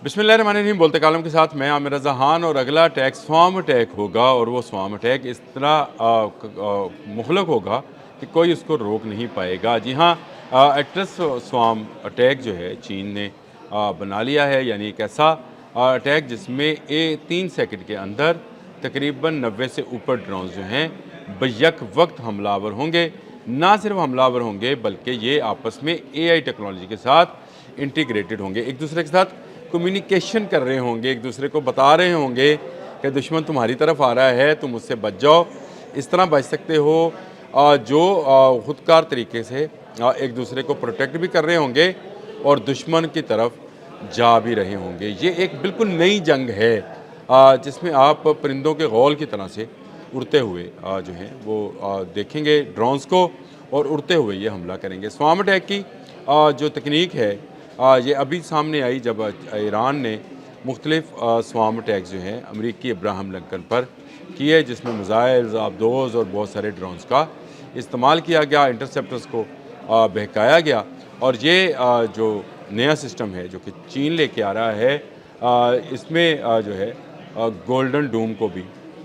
बिस्मिल्लाहिर्रहमानिर्रहीम। बोलते कालम के साथ मैं आमिर जहान और अगला अटैक स्वाम अटैक होगा और वो स्वाम अटैक इस तरह मुखलक होगा कि कोई उसको रोक नहीं पाएगा। जी हाँ, एट्लस स्वाम अटैक जो है चीन ने बना लिया है, यानी एक ऐसा अटैक जिसमें 3 सेकंड के अंदर तकरीबन 90 से ऊपर ड्रोन जो हैं बैक वक्त हमलावर होंगे। ना सिर्फ हमलावर होंगे बल्कि ये आपस में AI टेक्नोलॉजी के साथ इंटीग्रेटेड होंगे, एक दूसरे के साथ कम्युनिकेशन कर रहे होंगे, एक दूसरे को बता रहे होंगे कि दुश्मन तुम्हारी तरफ आ रहा है, तुम उससे बच जाओ। इस तरह बच सकते हो। जो खुदकार तरीके से एक दूसरे को प्रोटेक्ट भी कर रहे होंगे और दुश्मन की तरफ जा भी रहे होंगे। ये एक बिल्कुल नई जंग है जिसमें आप परिंदों के गौल की तरह से उड़ते हुए जो हैं वो देखेंगे ड्रोन्स को, और उड़ते हुए ये हमला करेंगे। स्वाम अटैक की जो तकनीक है ये अभी सामने आई जब ईरान ने मुख्तलिफ स्वाम अटैक जो हैं अमरीकी अब्राहम लिंकन पर किए, जिसमें मिसाइल्स, आबदोज़ और बहुत सारे ड्रोन्स का इस्तेमाल किया गया, इंटरसेप्टर्स को बहकाया गया। और ये जो नया सिस्टम है जो कि चीन लेके आ रहा है, इसमें जो है गोल्डन डूम को भी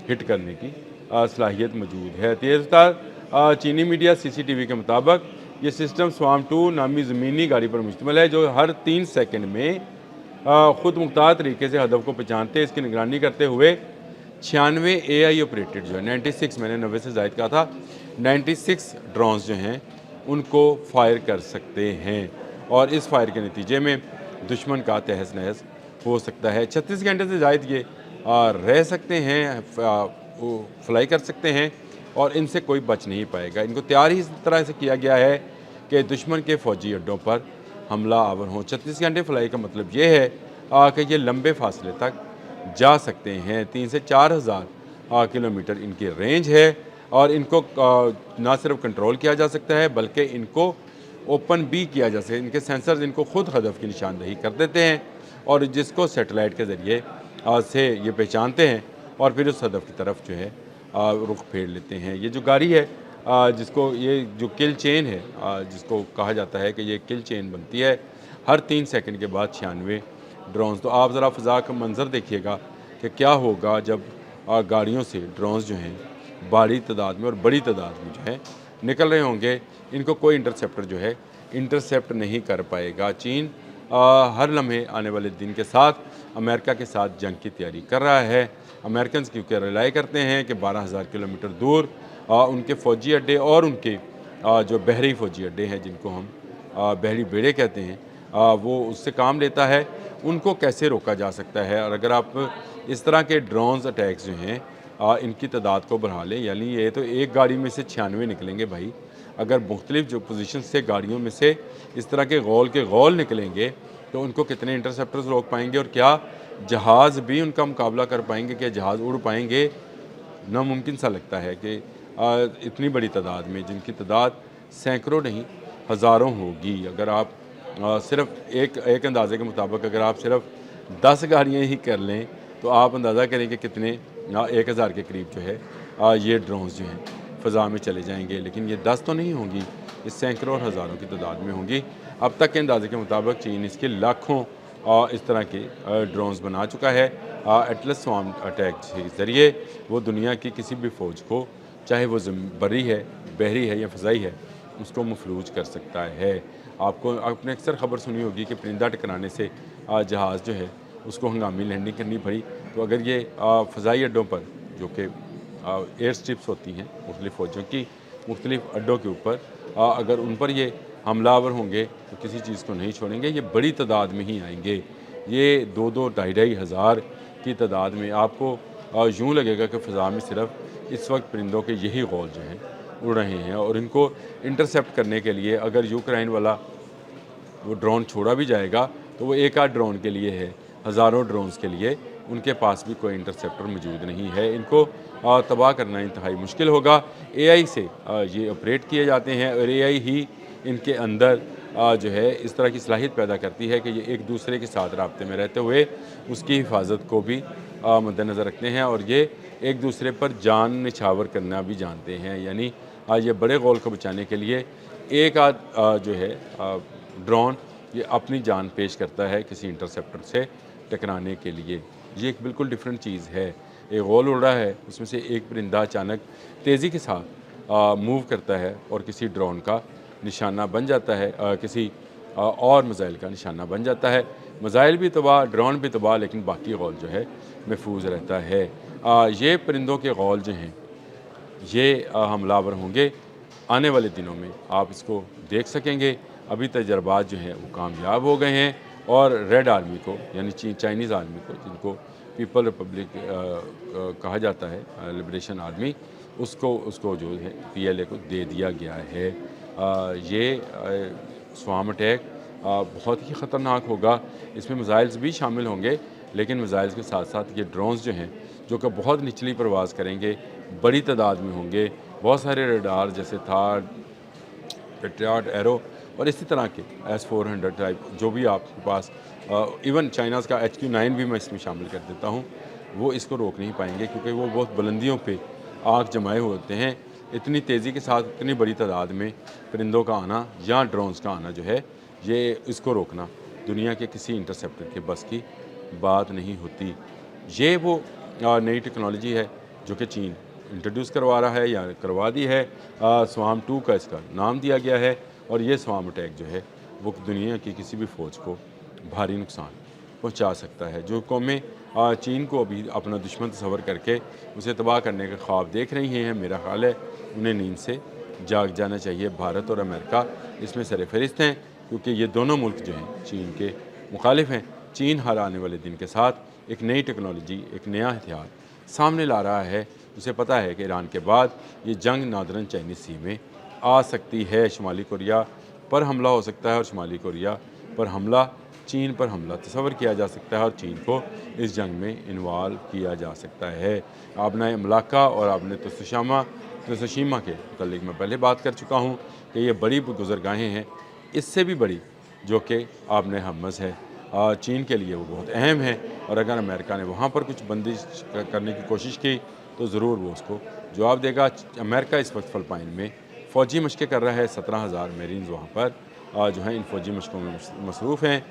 हिट करने की सलाहियत मौजूद है। तेज़ रफ्तार चीनी मीडिया CCTV के मुताबिक ये सिस्टम स्वाम 2 नामी ज़मीनी गाड़ी पर मुश्तमिल है, जो हर 3 सेकंड में ख़ुद मुख्तार तरीके से हदफ को पहचानते, इसकी निगरानी करते हुए 96 AI ऑपरेटेड जो है 96, मैंने 90 से ज़ायद कहा था, 96 ड्रोन्स जो हैं उनको फायर कर सकते हैं। और इस फायर के नतीजे में दुश्मन का तहस नहस हो सकता है। 36 घंटे से ज़ायद ये रह सकते हैं, फ्लाई कर सकते हैं और इनसे कोई बच नहीं पाएगा। इनको तैयार ही इस तरह से किया गया है कि दुश्मन के फ़ौजी अड्डों पर हमला आवर हों। 36 घंटे फ्लाई का मतलब ये है कि ये लंबे फासले तक जा सकते हैं। 3 से 4 हज़ार किलोमीटर इनकी रेंज है और इनको ना सिर्फ कंट्रोल किया जा सकता है बल्कि इनको ओपन भी किया जा सकता है। इनके सेंसर्स इनको खुद हदफ की निशानदही कर देते हैं और जिसको सेटेलाइट के ज़रिए से ये पहचानते हैं और फिर उस हदफ की तरफ जो है रुख फेर लेते हैं। ये जो गाड़ी है जिसको ये जो किल चेन है जिसको कहा जाता है कि ये किल चेन बनती है हर 3 सेकंड के बाद 96 ड्रोन्स। तो आप ज़रा फ़ज़ा का मंज़र देखिएगा कि क्या होगा जब गाड़ियों से ड्रोन्स जो हैं बड़ी तादाद में और बड़ी तादाद में जो है निकल रहे होंगे। इनको कोई इंटरसेप्टर जो है इंटरसेप्ट नहीं कर पाएगा। चीन हर लम्हे आने वाले दिन के साथ अमेरिका के साथ जंग की तैयारी कर रहा है। अमेरिकन क्योंकि रिलाई करते हैं कि 12,000 किलोमीटर दूर उनके फ़ौजी अड्डे और उनके जो बहरी फ़ौजी अड्डे हैं जिनको हम बहरी बेड़े कहते हैं, वो उससे काम लेता है। उनको कैसे रोका जा सकता है? और अगर आप इस तरह के ड्रोन्स अटैक्स जो हैं इनकी तादाद को बढ़ा लें, यानी ये तो एक गाड़ी में से 96 निकलेंगे भाई। अगर मुख्तलिफ जो पोजीशन से गाड़ियों में से इस तरह के गौल निकलेंगे तो उनको कितने इंटरसेप्टर्स रोक पाएंगे और क्या जहाज़ भी उनका मुकाबला कर पाएंगे? क्या जहाज़ उड़ पाएंगे? नामुमकिन सा लगता है कि इतनी बड़ी तादाद में, जिनकी तादाद सैकड़ों नहीं हज़ारों होगी। अगर आप सिर्फ एक अंदाजे के मुताबिक अगर आप सिर्फ 10 गाड़ियाँ ही कर लें तो आप अंदाज़ा करें कि कितने 1000 के करीब जो है ये ड्रोन्स जो हैं फ़ज़ा में चले जाएंगे। लेकिन ये 10 तो नहीं होंगी, ये सैकड़ों और हज़ारों की तादाद में होंगी। अब तक के अंदाजे के मुताबिक चीन इसके लाखों इस तरह के ड्रोन्स बना चुका है। एटलस स्वाम अटैक के ज़रिए वो दुनिया की किसी भी फ़ौज को, चाहे वो बरी है, बहरी है या फ़ज़ाई है, उसको मफलूज कर सकता है। आपने अक्सर ख़बर सुनी होगी कि परिंदा टकराने से जहाज़ जो है उसको हंगामी लैंडिंग करनी पड़ी। तो अगर ये फ़ज़ाई अड्डों पर जो कि एयर स्ट्रिप्स होती हैं मुख्तलिफ़ फ़ौजों की, मुख्तलिफ़ अड्डों के ऊपर अगर उन पर ये हमलावर होंगे तो किसी चीज़ को नहीं छोड़ेंगे। ये बड़ी तादाद में ही आएंगे, ये 2-2, 2,500 हज़ार की तादाद में। आपको यूँ लगेगा कि फ़ज़ा में सिर्फ इस वक्त परिंदों के यही गौल जो हैं उड़ रहे हैं और इनको इंटरसेप्ट करने के लिए अगर यूक्रेन वाला वो ड्रोन छोड़ा भी जाएगा तो वो एक आध ड्रोन के लिए है, हज़ारों ड्रोन्स के लिए उनके पास भी कोई इंटरसेप्टर मौजूद नहीं है। इनको तबाह करना इंतहाई मुश्किल होगा। AI से ये ऑपरेट किए जाते हैं और AI ही इनके अंदर जो है इस तरह की सलाहियत पैदा करती है कि ये एक दूसरे के साथ राब्ते में रहते हुए उसकी हिफाजत को भी मद्देनज़र रखते हैं और ये एक दूसरे पर जान निछावर करना भी जानते हैं। यानी ये बड़े गौल को बचाने के लिए एक आध जो है ड्रोन ये अपनी जान पेश करता है किसी इंटरसेप्टर से टकराने के लिए। ये एक बिल्कुल डिफरेंट चीज़ है। एक गोल उड़ रहा है, उसमें से एक परिंदा अचानक तेज़ी के साथ मूव करता है और किसी ड्रोन का निशाना बन जाता है, किसी और मिसाइल का निशाना बन जाता है। मिसाइल भी तबाह, ड्रोन भी तबाह, लेकिन बाकी गौल जो है महफूज रहता है। ये परिंदों के गौल जो हैं ये हमलावर होंगे आने वाले दिनों में, आप इसको देख सकेंगे। अभी तजर्बात जो हैं वो कामयाब हो गए हैं और रेड आर्मी को, यानी चाइनीज़ आर्मी को, जिनको पीपल रिपब्लिक कहा जाता है, लिबरेशन आर्मी, उसको उसको जो है पीएलए को दे दिया गया है। ये स्वाम अटैक बहुत ही ख़तरनाक होगा। इसमें मिसाइल्स भी शामिल होंगे, लेकिन मिसाइल्स के साथ साथ ये ड्रोन्स जो हैं जो कि बहुत निचली परवाज़ करेंगे, बड़ी तादाद में होंगे। बहुत सारे रडार जैसे था पेट्रियट, एरो और इसी तरह के S-400 टाइप जो भी आपके पास, इवन चाइनाज़ का HQ-9 भी मैं इसमें शामिल कर देता हूँ, वो इसको रोक नहीं पाएंगे, क्योंकि वो बहुत बुलंदियों पे आग जमाए हुए होते हैं। इतनी तेज़ी के साथ इतनी बड़ी तादाद में परिंदों का आना या ड्रोन्स का आना जो है, ये इसको रोकना दुनिया के किसी इंटरसेप्टर के बस की बात नहीं होती। ये वो नई टेक्नोलॉजी है जो कि चीन इंट्रोड्यूस करवा रहा है या करवा दी है। स्वाम 2 का इसका नाम दिया गया है और ये स्वाम अटैक जो है वो दुनिया की किसी भी फ़ौज को भारी नुकसान पहुंचा सकता है। जो कौमें चीन को अभी अपना दुश्मन तस्वर करके उसे तबाह करने के ख्वाब देख रही हैं, मेरा ख्याल है उन्हें नींद से जाग जाना चाहिए। भारत और अमेरिका इसमें सरफहरिस्त हैं, क्योंकि ये दोनों मुल्क जो हैं चीन के मुखालिफ हैं। चीन हर आने वाले दिन के साथ एक नई टेक्नोलॉजी, एक नया हथियार सामने ला रहा है। उसे पता है कि ईरान के बाद ये जंग नादरन चाइनीज़ सी में आ सकती है। शुमाली कोरिया पर हमला हो सकता है और शुमाली कोरिया पर हमला, चीन पर हमला तस्वर किया जा सकता है और चीन को इस जंग में इन्वॉल्व किया जा सकता है। आपने मलाका और आपने तोशिमा के मतलब मैं पहले बात कर चुका हूँ कि ये बड़ी गुज़रगाहें हैं। इससे भी बड़ी जो कि आपने हमस है, चीन के लिए वो बहुत अहम है, और अगर अमेरिका ने वहाँ पर कुछ बंदिश करने की कोशिश की तो ज़रूर वो उसको जवाब देगा। अमेरिका इस वक्त फ़िलिपाइन में फ़ौजी मशक़ें कर रहा है। 17,000 मेरीन्स वहाँ पर जो हैं इन फ़ौजी मशक़ों में मसरूफ़ हैं।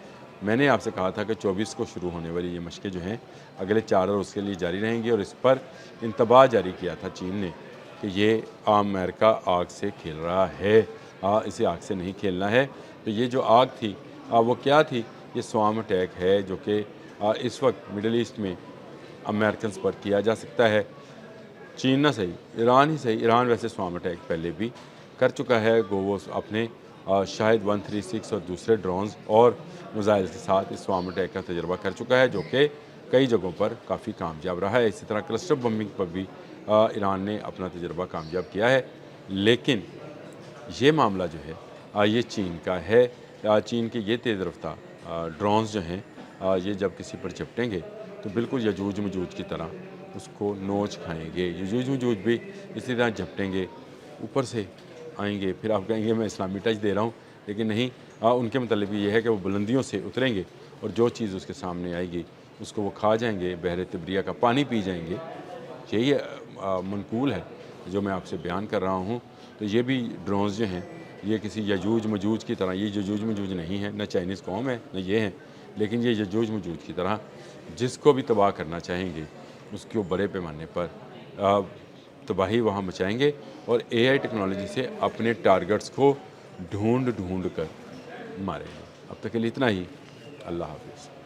मैंने आपसे कहा था कि 24 को शुरू होने वाली ये मशक़ें जो हैं अगले 4 रोज़ के लिए जारी रहेंगी, और इस पर इंतबाह जारी किया था चीन ने कि ये अमेरिका आग से खेल रहा है, इसे आग से नहीं खेलना है। तो ये जो आग थी वो क्या थी? ये स्वाम अटैक है जो कि इस वक्त मिडल ईस्ट में अमेरिकन पर किया जा सकता है। चीन ना सही, ईरान ही सही। ईरान वैसे स्वाम अटैक पहले भी कर चुका है, वो अपने शायद 136 और दूसरे ड्रोन्स और मिसाइल के साथ इस स्वाम अटैक का तजर्बा कर चुका है, जो कि कई जगहों पर काफ़ी कामयाब रहा है। इसी तरह क्लस्टर बम्बिंग पर भी ईरान ने अपना तजर्बा कामयाब किया है। लेकिन ये मामला जो है ये चीन का है। चीन के ये तेज़ रफ्तार ड्रोन्स जो हैं ये जब किसी पर झपटेंगे तो बिल्कुल यजूज मजूज की तरह उसको नोच खाएंगे। यजूज मजूज भी इसी तरह झपटेंगे, ऊपर से आएंगे। फिर आप कहेंगे मैं इस्लामी टच दे रहा हूँ, लेकिन नहीं, उनके मतलब ये है कि वो बुलंदियों से उतरेंगे और जो चीज़ उसके सामने आएगी उसको वो खा जाएंगे, बहरे तिब्रिया का पानी पी जाएंगे। यही मनकूल है जो मैं आपसे बयान कर रहा हूँ। तो ये भी ड्रोन्स जो हैं ये किसी यजूज मजूज की तरह, ये यजूज मजूज नहीं है, न चाइनीज़ कौम है न ये हैं, लेकिन ये यजूज मजूज की तरह जिसको भी तबाह करना चाहेंगे उसको बड़े पैमाने पर तबाही वहाँ मचाएंगे और AI टेक्नोलॉजी से अपने टारगेट्स को ढूंढ कर मारेंगे। अब तक के लिए इतना ही। अल्लाह हाफ़िज़।